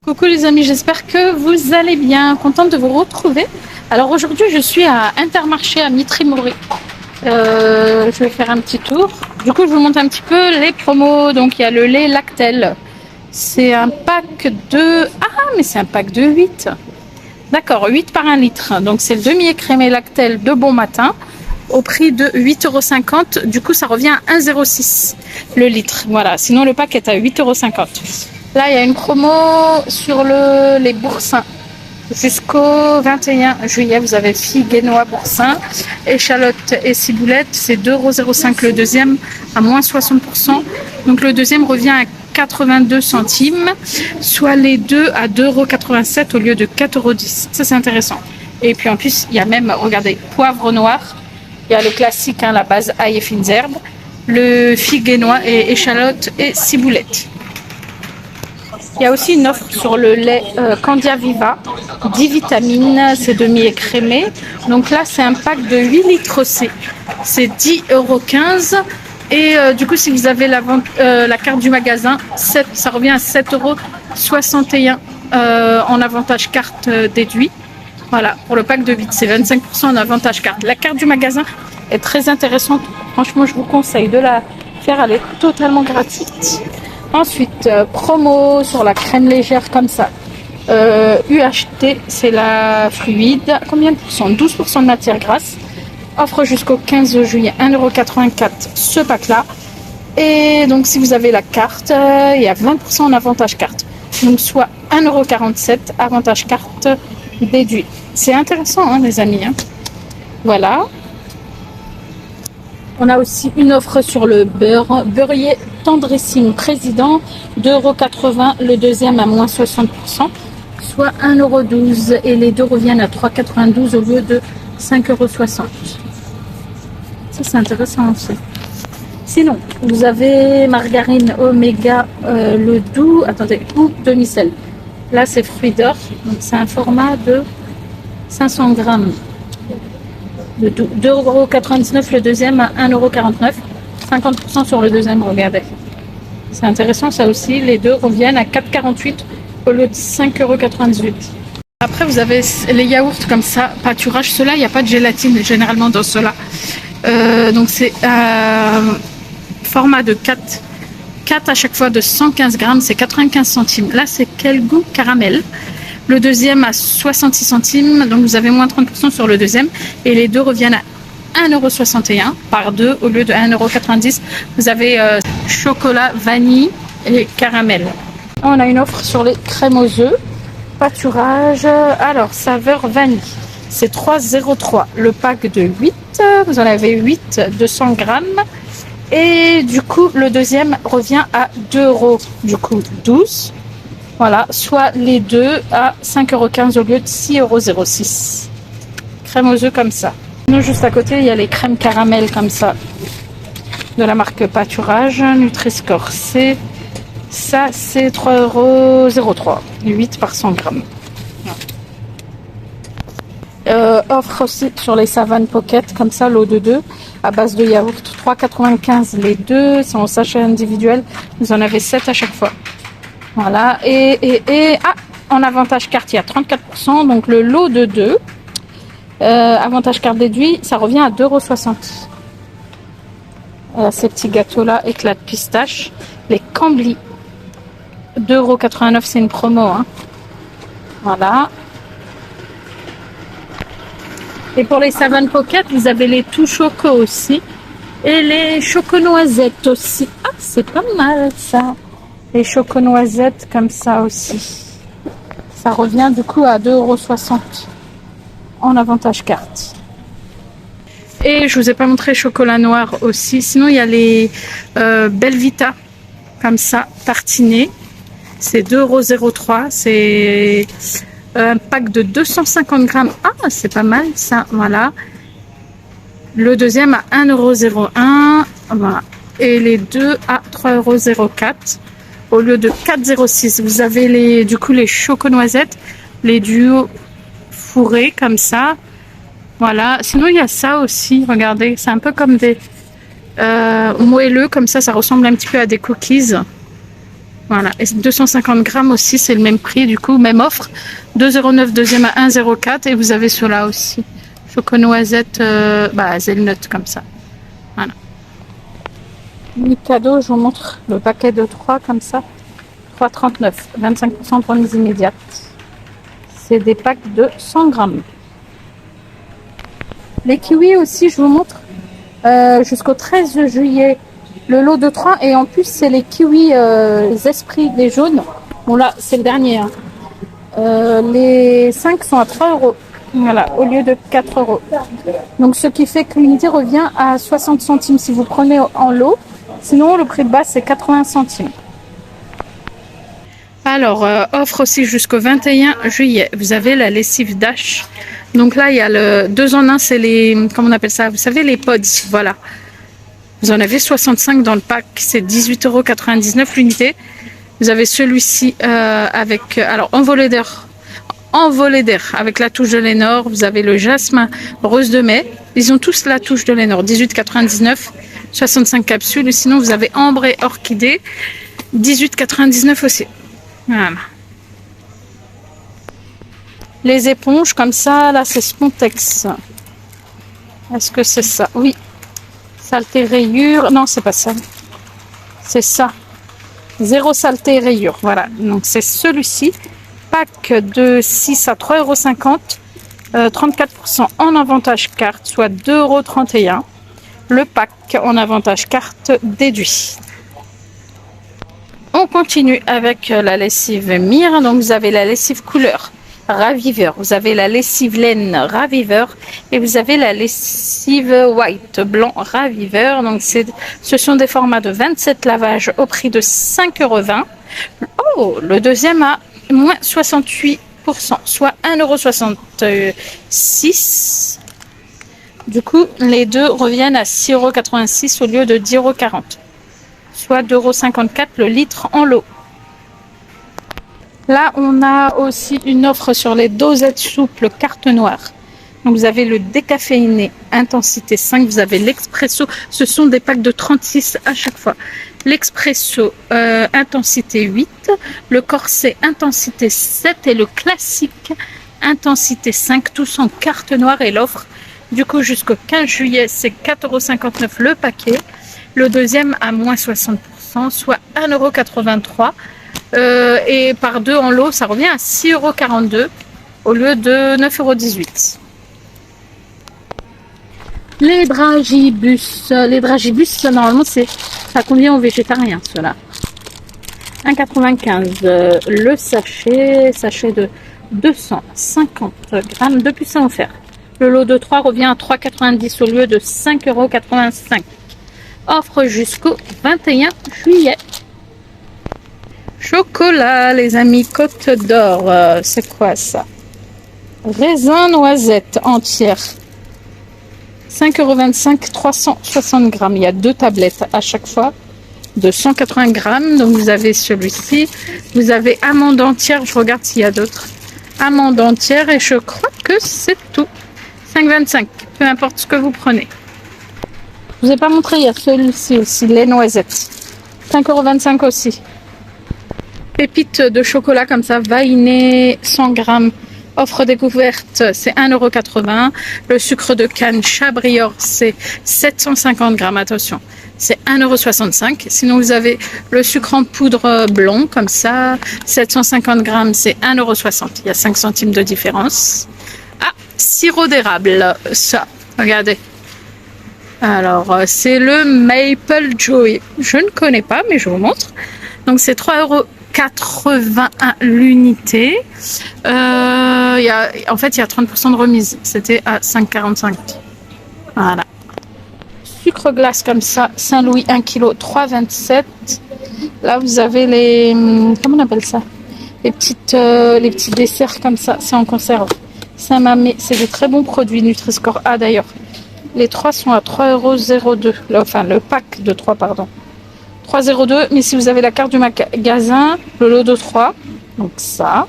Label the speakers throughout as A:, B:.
A: Coucou les amis, j'espère que vous allez bien, contente de vous retrouver. Alors aujourd'hui je suis à Intermarché à Mitry-Mory. Je vais faire un petit tour. Du coup je vous montre un petit peu les promos. Donc il y a le lait Lactel. C'est un pack de... Ah mais c'est un pack de 8. D'accord, 8 par 1 litre. Donc c'est le demi-écrémé Lactel de bon matin au prix de 8,50 €. Du coup ça revient à 1,06 € le litre. Voilà, sinon le pack est à 8,50 €. Là, il y a une promo sur les boursins. Jusqu'au 21 juillet, vous avez figues et noix boursin, échalotes et ciboulette. C'est 2,05 € le deuxième à moins 60%. Donc le deuxième revient à 82 centimes, soit les deux à 2,87 € au lieu de 4,10 €. Ça, c'est intéressant. Et puis en plus, il y a même, regardez, poivre noir. Il y a le classique, la base ail et fines herbes. Le figue et noix et échalotes et ciboulette. Il y a aussi une offre sur le lait Candia Viva, 10 vitamines, c'est demi-écrémé. Donc là, c'est un pack de 8 litres C. C'est 10,15 €. Et du coup, si vous avez la carte du magasin, ça revient à 7,61 € en avantage carte déduit. Voilà, pour le pack de 8, c'est 25% en avantage carte. La carte du magasin est très intéressante. Franchement, je vous conseille de la faire, elle est totalement gratuite. Ensuite, promo sur la crème légère comme ça. UHT, c'est la fluide. Combien de pourcents? 12% de matière grasse. Offre jusqu'au 15 juillet, 1,84 € ce pack-là. Et donc, si vous avez la carte, il y a 20% en avantage carte. Donc, soit 1,47 € avantage carte déduit. C'est intéressant, les amis. Voilà. On a aussi une offre sur le beurre. Beurrier Tendrissime Président, 2,80 € le deuxième à moins 60%, soit 1,12 € et les deux reviennent à 3,92 € au lieu de 5,60 €. Ça, c'est intéressant aussi. Sinon, vous avez margarine Oméga, le doux, ou demi-sel. Là, c'est fruits d'or, donc c'est un format de 500 grammes. De 2,99 € le deuxième à 1,49 €. 50% sur le deuxième, regardez. C'est intéressant ça aussi. Les deux reviennent à 4,48 € au lieu de 5,98 €. Après, vous avez les yaourts comme ça, pâturage. Ceux-là, il n'y a pas de gélatine généralement dans ceux-là. Donc c'est format de 4 à chaque fois de 115 grammes, c'est 95 centimes. Là, c'est quel goût? Caramel. Le deuxième à 66 centimes, donc vous avez moins 30% sur le deuxième. Et les deux reviennent à 1,61 € par deux au lieu de 1,90 €. Vous avez chocolat, vanille et caramel. On a une offre sur les crèmes aux œufs. Pâturage, alors saveur vanille. C'est 3,03 € le pack de 8. Vous en avez 8 de 100 grammes. Et du coup, le deuxième revient à 2 €, du coup 12. Voilà, soit les deux à 5,15 € au lieu de 6,06 €. Crème aux œufs comme ça. Nous, juste à côté, il y a les crèmes caramel comme ça, de la marque Pâturage, Nutri-Score. Ça, c'est 3,03 €, 8 par 100 grammes. Offre aussi sur les Savane Pocket, comme ça, l'eau de 2, à base de yaourt, 3,95 € les deux, c'est en sachet individuel. Vous en avez 7 à chaque fois. Voilà, en avantage carte, il y a 34%, donc le lot de 2, avantage carte déduit, ça revient à 2,60 €. Ces petits gâteaux-là, éclat de pistache, les Cambly, 2,89 €, c'est une promo. Voilà. Et pour les Savane Pocket, vous avez les tout choco aussi, et les choco-noisettes aussi. Ah, c'est pas mal ça. Les choco-noisettes comme ça aussi. Ça revient du coup à 2,60 € en avantage carte. Et je vous ai pas montré chocolat noir aussi. Sinon, il y a les Belvita comme ça, tartinés. C'est 2,03 €. C'est un pack de 250 grammes. Ah, c'est pas mal ça. Voilà. Le deuxième à 1,01 €. Voilà. Et les deux à 3,04 € au lieu de 4,06 €. Vous avez les choco-noisettes, les duos fourrés comme ça. Voilà. Sinon, il y a ça aussi. Regardez, c'est un peu comme des moelleux comme ça. Ça ressemble un petit peu à des cookies. Voilà, et 250 grammes aussi, c'est le même prix, du coup, même offre. 2,09 €, deuxième à 1,04 €, et vous avez ceux-là aussi. Choco noisette, hazelnut, comme ça. Voilà. Mikado, je vous montre le paquet de 3 comme ça. 3,39 €, 25% de remise immédiate. C'est des packs de 100 grammes. Les kiwis aussi, je vous montre jusqu'au 13 juillet. Le lot de 3, et en plus c'est les kiwis esprits, les jaunes. Bon là c'est le dernier. Hein. Les 5 sont à 3 €. Voilà, au lieu de 4 €. Donc ce qui fait que l'unité revient à 60 centimes si vous prenez en lot. Sinon le prix de base c'est 80 centimes. Alors, offre aussi jusqu'au 21 juillet. Vous avez la lessive Dash. Donc là, il y a le 2 en 1, c'est les, comment on appelle ça? Vous savez, les pods, voilà. Vous en avez 65 dans le pack, c'est 18,99 € l'unité. Vous avez celui-ci avec, alors envolé d'air, avec la touche de Lénore. Vous avez le jasmin rose de mai. Ils ont tous la touche de Lénore, 18,99 €, 65 capsules. Sinon, vous avez ambré orchidée, 18,99 € aussi. Voilà. Les éponges comme ça, là c'est Spontex. Est-ce que c'est ça? Oui. Saleté, rayures. Non, c'est pas ça. C'est ça. Zéro saleté, rayures. Voilà. Donc c'est celui-ci. Pack de 6 à 3,50 €. 34% en avantage carte, soit 2,31 €. Le pack en avantage carte déduit. On continue avec la lessive Mire. Donc vous avez la lessive couleur Raviveur, vous avez la lessive laine Raviveur, et vous avez la lessive white blanc Raviveur. Donc ce sont des formats de 27 lavages au prix de 5,20 €. Oh, le deuxième à moins 68%, soit 1,66 €. Du coup, les deux reviennent à 6,86 € au lieu de 10,40 €, soit 2,54 € le litre en lot. Là, on a aussi une offre sur les dosettes souples carte noire. Donc, vous avez le décaféiné intensité 5, vous avez l'expresso. Ce sont des packs de 36 à chaque fois. L'expresso intensité 8, le corset intensité 7 et le classique intensité 5, tous en carte noire, et l'offre du coup jusqu'au 15 juillet, c'est 4,59 € le paquet. Le deuxième à moins 60%, soit 1,83 €. Et par deux en lot, ça revient à 6,42 € au lieu de 9,18 €. Les dragibus, normalement, ça convient aux végétariens, ceux-là. 1,95 € le sachet de 250 grammes de puissant offert. Le lot de 3 revient à 3,90 € au lieu de 5,85 €. Offre jusqu'au 21 juillet. Chocolat, les amis, Côte d'Or. C'est quoi ça? Raisin noisette entière. 5,25 €, 360 grammes. Il y a 2 tablettes à chaque fois de 180 grammes. Donc vous avez celui-ci. Vous avez amande entière. Je regarde s'il y a d'autres. Amande entière, et je crois que c'est tout. 5,25 €, peu importe ce que vous prenez. Je vous ai pas montré, il y a celui-ci aussi, les noisettes. 5,25 € aussi. Pépites de chocolat comme ça, Vainé, 100 grammes, offre découverte, c'est 1,80 €. Le sucre de canne Chabrior, c'est 750 grammes, attention, c'est 1,65 €. Sinon, vous avez le sucre en poudre blanc, comme ça, 750 grammes, c'est 1,60 €. Il y a 5 centimes de différence. Ah, sirop d'érable, ça, regardez. Alors, c'est le Maple Joy. Je ne connais pas, mais je vous montre. Donc, c'est 3,81 € l'unité. En fait, il y a 30% de remise. C'était à 5,45 €. Voilà. Sucre glace comme ça, Saint-Louis 1 kg, 3,27 €. Là, vous avez les... Comment on appelle ça? Les petits desserts comme ça, c'est en conserve. Saint-Mamé, c'est de très bons produits. Nutri-Score A d'ailleurs. Les 3 sont à 3,02 €. Enfin, le pack de 3, pardon. 3,02 €. Mais si vous avez la carte du magasin, le lot de 3, donc ça,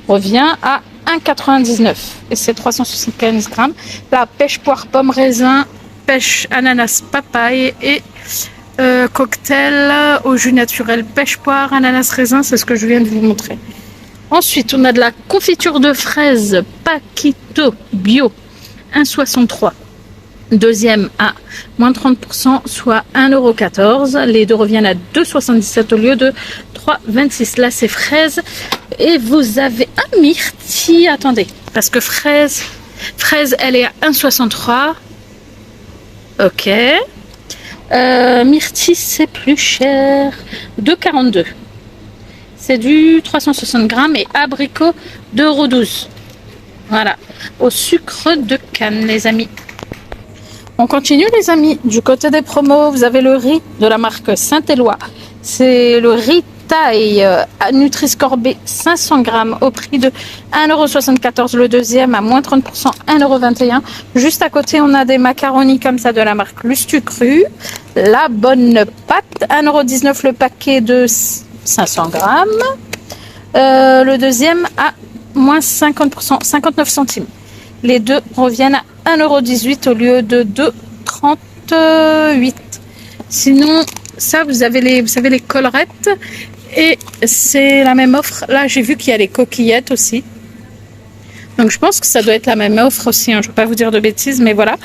A: revient à 1,99 €. Et c'est 375 grammes. La pêche, poire, pomme, raisin, pêche, ananas, papaye et Cocktail au jus naturel pêche poire, ananas raisin, c'est ce que je viens de vous montrer. Ensuite, on a de la confiture de fraises Paquito Bio 1,63. Deuxième à moins 30%, soit 1,14 €. Les deux reviennent à 2,77 au lieu de 3,26. Là, c'est fraises. Et vous avez un myrtille. Attendez, parce que fraise, elle est à 1,63. Ok. Myrtille, c'est plus cher. 2,42. C'est du 360 grammes et abricot 2,12 €. Voilà. Au sucre de canne, les amis. On continue, les amis. Du côté des promos, vous avez le riz de la marque Saint-Éloi. C'est le riz taille Nutri-Score B 500 grammes au prix de 1,74 €. Le deuxième à moins 30%, 1,21 €. Juste à côté, on a des macaronis comme ça de la marque Lustu Cru. La bonne pâte, 1,19 € le paquet de 500 grammes. Le deuxième à moins 50%, 59 centimes. Les deux reviennent à 1,18 € au lieu de 2,38 €. Sinon, ça, vous savez, les collerettes. Et c'est la même offre. Là, j'ai vu qu'il y a les coquillettes aussi. Donc, je pense que ça doit être la même offre aussi. Hein. Je ne veux pas vous dire de bêtises, mais voilà.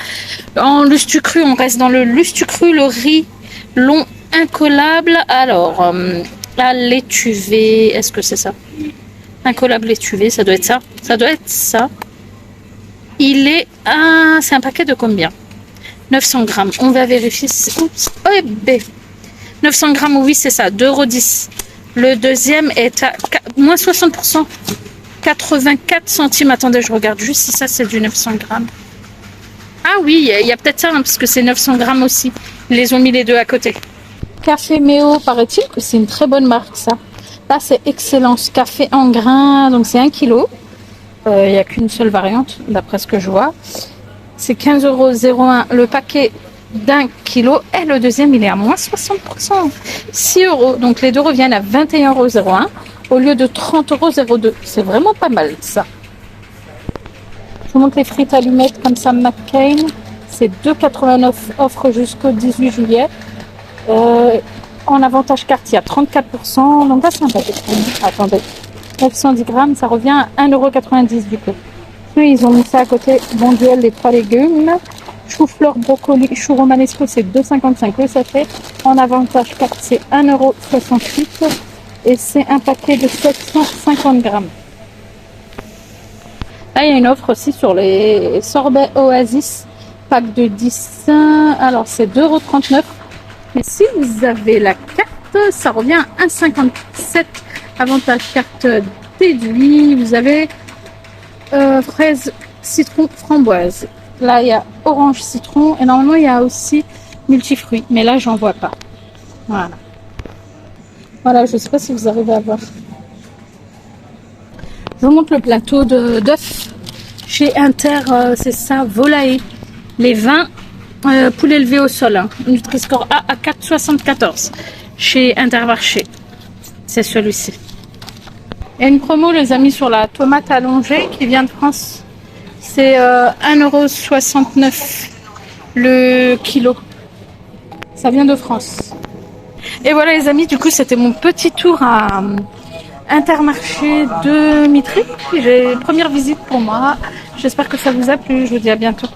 A: En Lustu Cru, on reste dans le Lustu Cru, le riz long incollable. Alors, la l'étuvée, est-ce que c'est ça? Incollable l'étuvée, ça doit être ça. Ça doit être ça. Il est à... C'est un paquet de combien? 900 grammes. On va vérifier. Oups. Oh, B. 900 grammes, oui, c'est ça. 2,10 €. Le deuxième est à moins 60%. 84 centimes. Attendez, je regarde juste si ça, c'est du 900 grammes. Ah oui, il y a peut-être ça, hein, parce que c'est 900 grammes aussi. Ils les ont mis les deux à côté. Café Méo, paraît-il que c'est une très bonne marque, ça. Là, c'est Excellence Café en grains. Donc, c'est 1 kg. Il n'y a qu'une seule variante, d'après ce que je vois. C'est 15,01 € le paquet d'1 kg. Et le deuxième, il est à moins 60%. 6 €. Donc, les deux reviennent à 21,01 € au lieu de 30,02 €. C'est vraiment pas mal, ça. Je vous montre les frites allumettes comme ça, McCain. C'est 2,89 €, offre jusqu'au 18 juillet. En avantage quartier à 34%. Donc là, c'est un paquet. Attendez. 910 grammes, ça revient à 1,90 € du coup. Puis ils ont mis ça à côté. Bon duel, les 3 légumes. Chou-fleur, brocoli, chou romanesco, c'est 2,55 € le sachet. En avantage 4, c'est 1,68 €. Et c'est un paquet de 750 grammes. Là, il y a une offre aussi sur les sorbets Oasis. Pack de 10. Alors, c'est 2,39 €. Mais si vous avez la carte, ça revient à 1,57 €. Avantage carte déduit. Vous avez fraise, citron, framboise. Là, il y a orange, citron. Et normalement, il y a aussi multifruits. Mais là, j'en vois pas. Voilà. Voilà, je ne sais pas si vous arrivez à voir. Je vous montre le plateau d'œufs chez Inter. C'est ça, volaille. Les 20 poulets élevés au sol. Hein. Nutri-Score A à 4,74 chez Intermarché. C'est celui-ci. Il y a une promo, les amis, sur la tomate allongée qui vient de France. C'est 1,69 € le kilo. Ça vient de France. Et voilà, les amis, du coup, c'était mon petit tour à Intermarché de Mitry. Première visite pour moi. J'espère que ça vous a plu. Je vous dis à bientôt.